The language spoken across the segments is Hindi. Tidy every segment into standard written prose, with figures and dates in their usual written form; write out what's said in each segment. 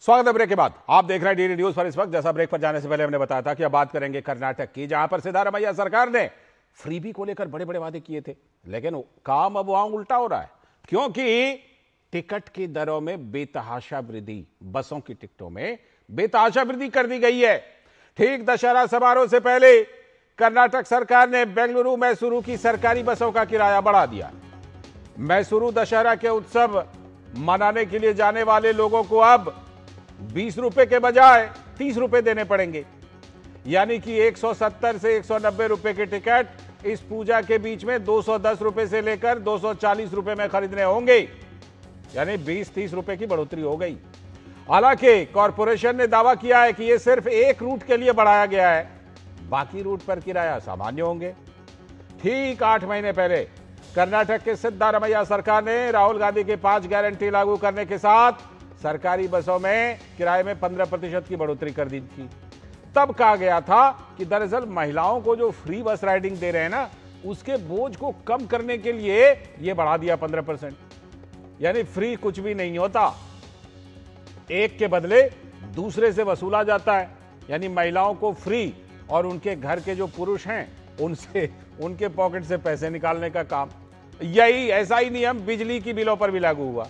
स्वागत है ब्रेक के बाद। आप देख रहे हैं डीडी न्यूज पर। इस वक्त जैसा ब्रेक पर जाने से पहले हमने बताया था कि अब बात करेंगे कर्नाटक की, जहां पर सिद्धारमैया सरकार ने फ्रीबी को लेकर बड़े बड़े वादे किए थे, लेकिन काम अब वहां उल्टा हो रहा है, क्योंकि टिकट की दरों में बेतहाशा वृद्धि, बसों की टिकटों में बेतहाशा वृद्धि कर दी गई है। ठीक दशहरा समारोह से पहले कर्नाटक सरकार ने बेंगलुरु मैसूरू की सरकारी बसों का किराया बढ़ा दिया। मैसूरू दशहरा के उत्सव मनाने के लिए जाने वाले लोगों को अब 20 रुपए के बजाय 30 रुपए देने पड़ेंगे, यानी कि 170 से 190 रुपए के टिकट इस पूजा के बीच में 210 रुपए से लेकर 240 रुपए में खरीदने होंगे, यानी 20-30 रुपए की बढ़ोतरी हो गई। हालांकि कॉरपोरेशन ने दावा किया है कि यह सिर्फ एक रूट के लिए बढ़ाया गया है, बाकी रूट पर किराया सामान्य होंगे। ठीक 8 महीने पहले कर्नाटक के सिद्धारमैया सरकार ने राहुल गांधी की 5 गारंटी लागू करने के साथ सरकारी बसों में किराए में 15% की बढ़ोतरी कर दी थी। तब कहा गया था कि दरअसल महिलाओं को जो फ्री बस राइडिंग दे रहे हैं ना, उसके बोझ को कम करने के लिए यह बढ़ा दिया 15%, यानी फ्री कुछ भी नहीं होता, एक के बदले दूसरे से वसूला जाता है, यानी महिलाओं को फ्री और उनके घर के जो पुरुष हैं उनसे उनके पॉकेट से पैसे निकालने का काम। यही ऐसा ही नियम बिजली की बिलों पर भी लागू हुआ।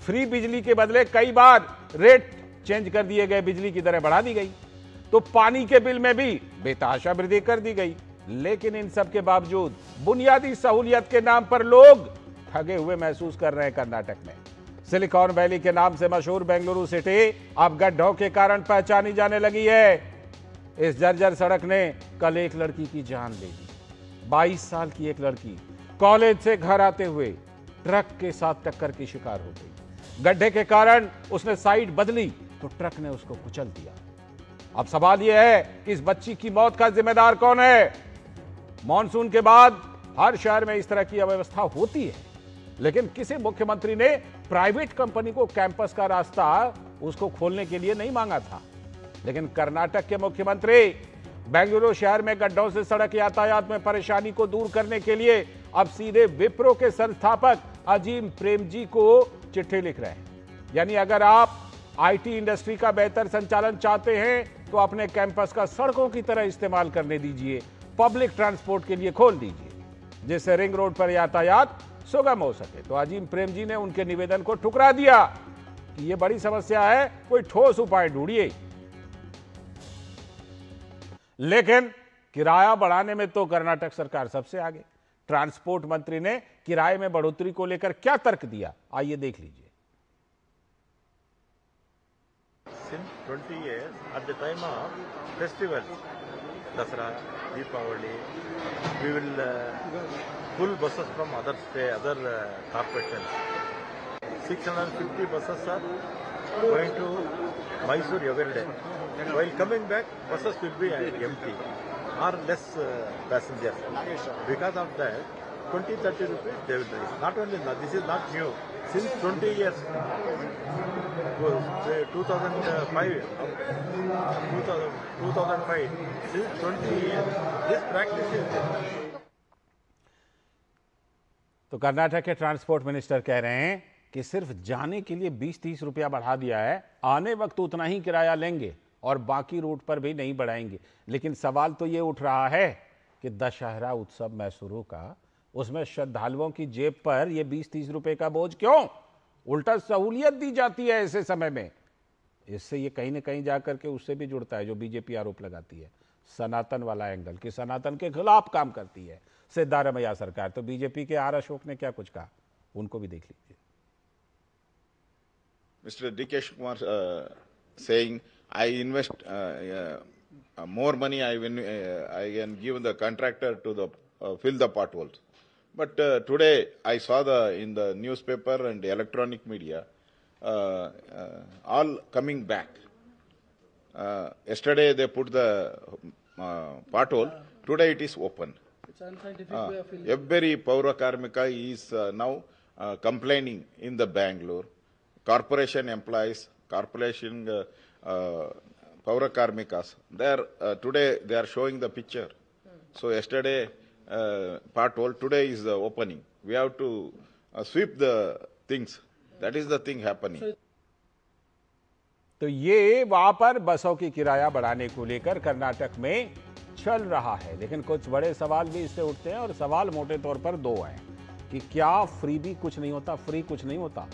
फ्री बिजली के बदले कई बार रेट चेंज कर दिए गए, बिजली की दरें बढ़ा दी गई, तो पानी के बिल में भी बेतहाशा वृद्धि कर दी गई। लेकिन इन सब के बावजूद बुनियादी सहूलियत के नाम पर लोग ठगे हुए महसूस कर रहे हैं। कर्नाटक में सिलिकॉन वैली के नाम से मशहूर बेंगलुरु सिटी अब गड्ढों के कारण पहचानी जाने लगी है। इस जर्जर सड़क ने कल एक लड़की की जान ले ली। 22 साल की एक लड़की कॉलेज से घर आते हुए ट्रक के साथ टक्कर की शिकार हो गई। गड्ढे के कारण उसने साइड बदली तो ट्रक ने उसको कुचल दिया। अब सवाल यह है कि इस बच्ची की मौत का जिम्मेदार कौन है? मॉनसून के बाद हर शहर में इस तरह की अव्यवस्था होती है, लेकिन किसी मुख्यमंत्री ने प्राइवेट कंपनी को कैंपस का रास्ता उसको खोलने के लिए नहीं मांगा था। लेकिन कर्नाटक के मुख्यमंत्री बेंगलुरु शहर में गड्ढों से सड़क यातायात में परेशानी को दूर करने के लिए अब सीधे विप्रो के संस्थापक अजीम प्रेमजी को चिट्ठी लिख रहे हैं। यानी अगर आप आईटी इंडस्ट्री का बेहतर संचालन चाहते हैं तो अपने कैंपस का सड़कों की तरह इस्तेमाल करने दीजिए, पब्लिक ट्रांसपोर्ट के लिए खोल दीजिए, जिससे रिंग रोड पर यातायात सुगम हो सके। तो अजीम प्रेमजी ने उनके निवेदन को ठुकरा दिया कि यह बड़ी समस्या है, कोई ठोस उपाय ढूंढिए। लेकिन किराया बढ़ाने में तो कर्नाटक सरकार सबसे आगे। ट्रांसपोर्ट मंत्री ने किराए में बढ़ोतरी को लेकर क्या तर्क दिया, आइए देख लीजिए। Since 20 years, at the time of festivals, Dasara, Deepavali, we will pull buses from other corporations. 650 buses are going to Mysore every day. While coming back, buses will be empty or less passengers. Because of that, 20-30 rupees they will raise. Not only that, this is not new. Since 20 years, 2005, since 20 years, this practice is there. तो कर्नाटक के ट्रांसपोर्ट मिनिस्टर कह रहे हैं कि सिर्फ जाने के लिए 20-30 रुपया बढ़ा दिया है, आने वक्त उतना ही किराया लेंगे और बाकी रूट पर भी नहीं बढ़ाएंगे। लेकिन सवाल तो ये उठ रहा है कि दशहरा उत्सव मैसूरू का, उसमें श्रद्धालुओं की जेब पर यह 20-30 रुपए का बोझ क्यों? उल्टा सहूलियत दी जाती है ऐसे समय में। इससे ये कहीं ना कहीं जाकर के उससे भी जुड़ता है जो बीजेपी आरोप लगाती है, सनातन वाला एंगल, कि सनातन के खिलाफ काम करती है सिद्धारमैया सरकार। तो बीजेपी के आर अशोक ने क्या कुछ कहा, उनको भी देख लीजिए। Mr. D.K. Kumar saying, I invest more money, I can give the contractor to fill the potholes. But today I saw in the newspaper and the electronic media all coming back. Yesterday they put the pothole, today it is open. It's an unscientific way of filling. Every Paura Karmika is now complaining in the Bangalore. Corporation employees, corporation Paura Karmikas, today they are showing the picture. So yesterday pothole, today is the opening. We have to sweep the things. That is the thing happening. तो ये वहां पर बसों की किराया बढ़ाने को लेकर कर्नाटक में चल रहा है। लेकिन कुछ बड़े सवाल भी इससे उठते हैं और सवाल मोटे तौर पर दो हैं कि क्या फ्री भी कुछ नहीं होता, फ्री कुछ नहीं होता,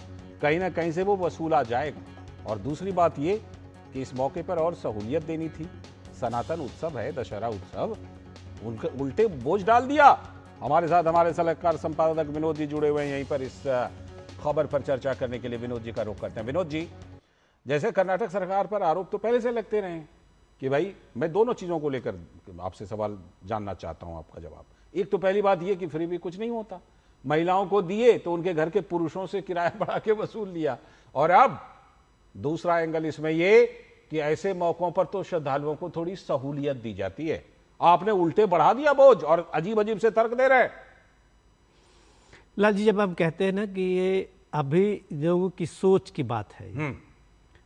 कहीं ना कहीं से वो वसूला जाएगा। और दूसरी बात ये कि इस मौके पर और सहूलियत देनी थी। सनातन उत्सव है, दशहरा उत्सव, उनके उल्टे बोझ डाल दिया। हमारे साथ हमारे सलाहकार संपादक विनोद जी जुड़े हुए हैं यहीं पर इस खबर पर चर्चा करने के लिए। विनोद जी का रुख करते हैं। विनोद जी, जैसे कर्नाटक सरकार पर आरोप तो पहले से लगते रहे हैं कि भाई, मैं दोनों चीज़ों को लेकर आपसे सवाल जानना चाहता हूं, आपका जवाब। एक तो पहली बात ये कि फ्री भी कुछ नहीं होता, महिलाओं को दिए तो उनके घर के पुरुषों से किराया बढ़ा के वसूल लिया। और अब दूसरा एंगल इसमें ये कि ऐसे मौकों पर तो श्रद्धालुओं को थोड़ी सहूलियत दी जाती है, आपने उल्टे बढ़ा दिया बोझ और अजीब अजीब से तर्क दे रहे। लाल जी, जब हम कहते हैं ना कि ये अभी लोगों की सोच की बात है,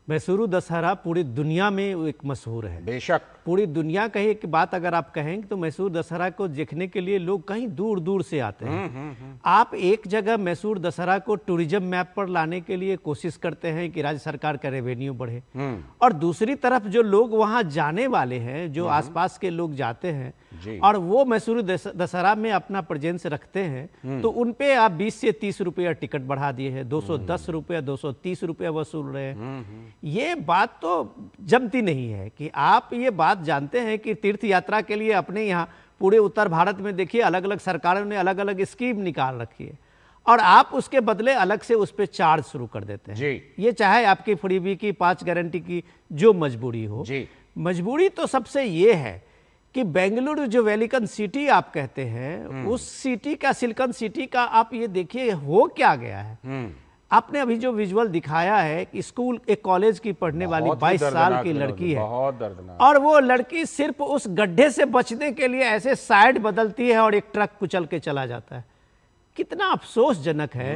मैसूरू दशहरा पूरी दुनिया में एक मशहूर है। बेशक पूरी दुनिया का एक बात अगर आप कहेंगे तो मैसूरू दशहरा को देखने के लिए लोग कहीं दूर दूर से आते हैं। आप एक जगह मैसूरू दशहरा को टूरिज्म मैप पर लाने के लिए कोशिश करते हैं कि राज्य सरकार का रेवेन्यू बढ़े, और दूसरी तरफ जो लोग वहां जाने वाले हैं, जो आसपास के लोग जाते हैं और वो मैसूरू दशहरा में अपना प्रेजेंस रखते हैं, तो उन पे आप 20 से 30 रुपया टिकट बढ़ा दिए हैं, 210 रुपया 230 रुपया वसूल रहे हैं। ये बात तो जमती नहीं है कि आप ये बात जानते हैं कि तीर्थ यात्रा के लिए अपने यहाँ पूरे उत्तर भारत में देखिए अलग अलग सरकारों ने अलग अलग स्कीम निकाल रखी है, और आप उसके बदले अलग से उस पर चार्ज शुरू कर देते हैं जी। ये चाहे आपकी फ्रीबी की 5 गारंटी की जो मजबूरी हो जी। मजबूरी तो सबसे ये है कि बेंगलुरु जो वेलिकन सिटी आप कहते हैं, उस सिटी का, सिलिकॉन सिटी का आप ये देखिए हो क्या गया है। आपने अभी जो विजुअल दिखाया है कि स्कूल, एक कॉलेज की पढ़ने वाली 22 साल की लड़की है, बहुत दर्दनाक, और वो लड़की सिर्फ उस गड्ढे से बचने के लिए ऐसे साइड बदलती है और एक ट्रक कुचल के चला जाता है। कितना अफसोसजनक है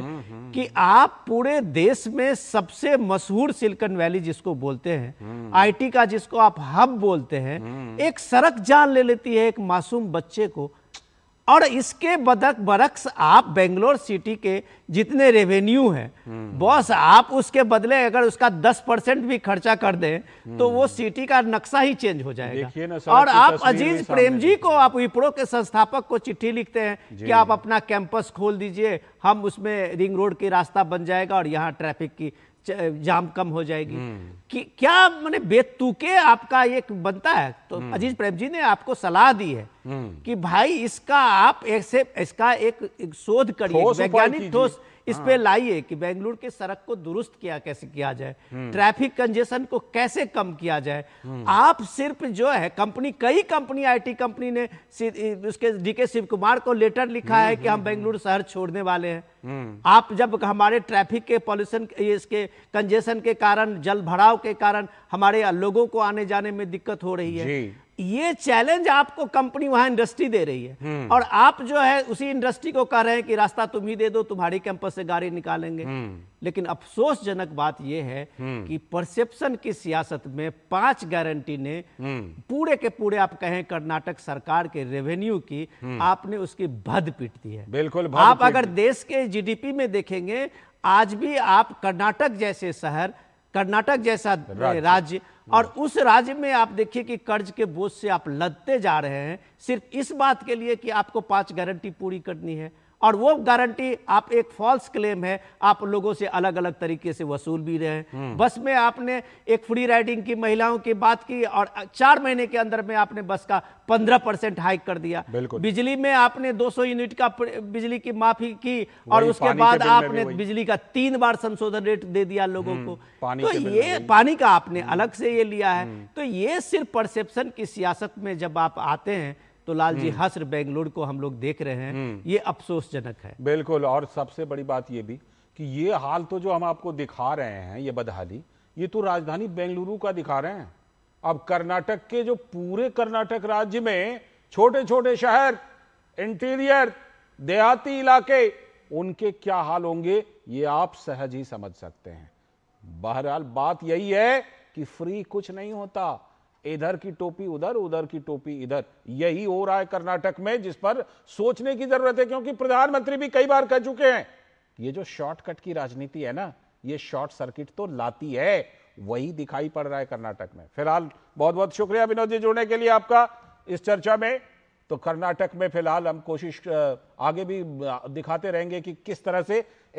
कि आप पूरे देश में सबसे मशहूर सिलिकॉन वैली जिसको बोलते हैं, आईटी का जिसको आप हब बोलते हैं, एक सड़क जान ले लेती है एक मासूम बच्चे को। और इसके बरक्स आप बेंगलोर सिटी के जितने रेवेन्यू हैं बॉस, आप उसके बदले अगर उसका 10% भी खर्चा कर दें तो वो सिटी का नक्शा ही चेंज हो जाएगा। और आप अजीज प्रेम जी को, आप विप्रो के संस्थापक को चिट्ठी लिखते हैं कि आप अपना कैंपस खोल दीजिए, हम उसमें रिंग रोड की रास्ता बन जाएगा और यहाँ ट्रैफिक की जाम कम हो जाएगी। कि क्या माने बेतुके आपका एक बनता है। तो अजीज प्रेम जी ने आपको सलाह दी है कि भाई इसका आप इसका एक शोध करिए, वैज्ञानिक ठोस इस पे लाइए कि बेंगलुरु के सड़क को दुरुस्त कैसे किया जाए, ट्रैफिक कंजेशन को कैसे कम किया जाए। आप सिर्फ जो है कई कंपनी आईटी कंपनी ने उसके डीके शिव कुमार को लेटर लिखा है कि हम बेंगलुरु शहर छोड़ने वाले हैं। आप जब हमारे ट्रैफिक के पॉल्यूशन, इसके कंजेशन के कारण, जल भराव के कारण हमारे लोगों को आने जाने में दिक्कत हो रही है। ये चैलेंज आपको कंपनी वहां इंडस्ट्री दे रही है, और आप जो है उसी इंडस्ट्री को कह रहे हैं कि रास्ता तुम ही दे दो, तुम्हारी कैंपस से गाड़ी निकालेंगे। लेकिन अफसोसजनक बात यह है कि परसेप्शन की सियासत में 5 गारंटी ने पूरे के पूरे आप कहें कर्नाटक सरकार के रेवेन्यू की आपने उसकी भद पीट दी है। बिल्कुल। आप अगर देश के जीडीपी में देखेंगे, आज भी आप कर्नाटक जैसे शहर, कर्नाटक जैसा राज्य, और उस राज्य में आप देखिए कि कर्ज के बोझ से आप लदते जा रहे हैं सिर्फ इस बात के लिए कि आपको 5 गारंटी पूरी करनी है। और वो गारंटी आप एक फॉल्स क्लेम है, आप लोगों से अलग अलग तरीके से वसूल भी रहे हैं। बस में आपने एक फ्री राइडिंग की महिलाओं की बात की और 4 महीने के अंदर में आपने बस का 15% हाइक कर दिया। बिजली में आपने 200 यूनिट का बिजली की माफी की और उसके बाद आपने बिजली का 3 बार संशोधन रेट दे दिया लोगों को। तो ये पानी का आपने अलग से ये लिया है। तो ये सिर्फ परसेप्शन की सियासत में जब आप आते हैं तो लाल जी हस्र बेंगलुरु को हम लोग देख रहे हैं, ये अफसोसजनक है। बिल्कुल। और सबसे बड़ी बात ये भी कि ये हाल तो जो हम आपको दिखा रहे हैं, ये बदहाली, ये तो राजधानी बेंगलुरु का दिखा रहे हैं। अब कर्नाटक के जो पूरे कर्नाटक राज्य में छोटे छोटे शहर, इंटीरियर, देहाती इलाके, उनके क्या हाल होंगे ये आप सहज ही समझ सकते हैं। बहरहाल बात यही है कि फ्री कुछ नहीं होता, इधर की टोपी उधर, उधर की टोपी इधर, यही हो रहा है कर्नाटक में, जिस पर सोचने की जरूरत है। क्योंकि प्रधानमंत्री भी कई बार कह चुके हैं ये जो शॉर्टकट की राजनीति है ना, ये शॉर्ट सर्किट तो लाती है। वही दिखाई पड़ रहा है कर्नाटक में। फिलहाल बहुत बहुत शुक्रिया विनोद जी जुड़ने के लिए आपका इस चर्चा में। तो कर्नाटक में फिलहाल हम कोशिश आगे भी दिखाते रहेंगे कि किस तरह से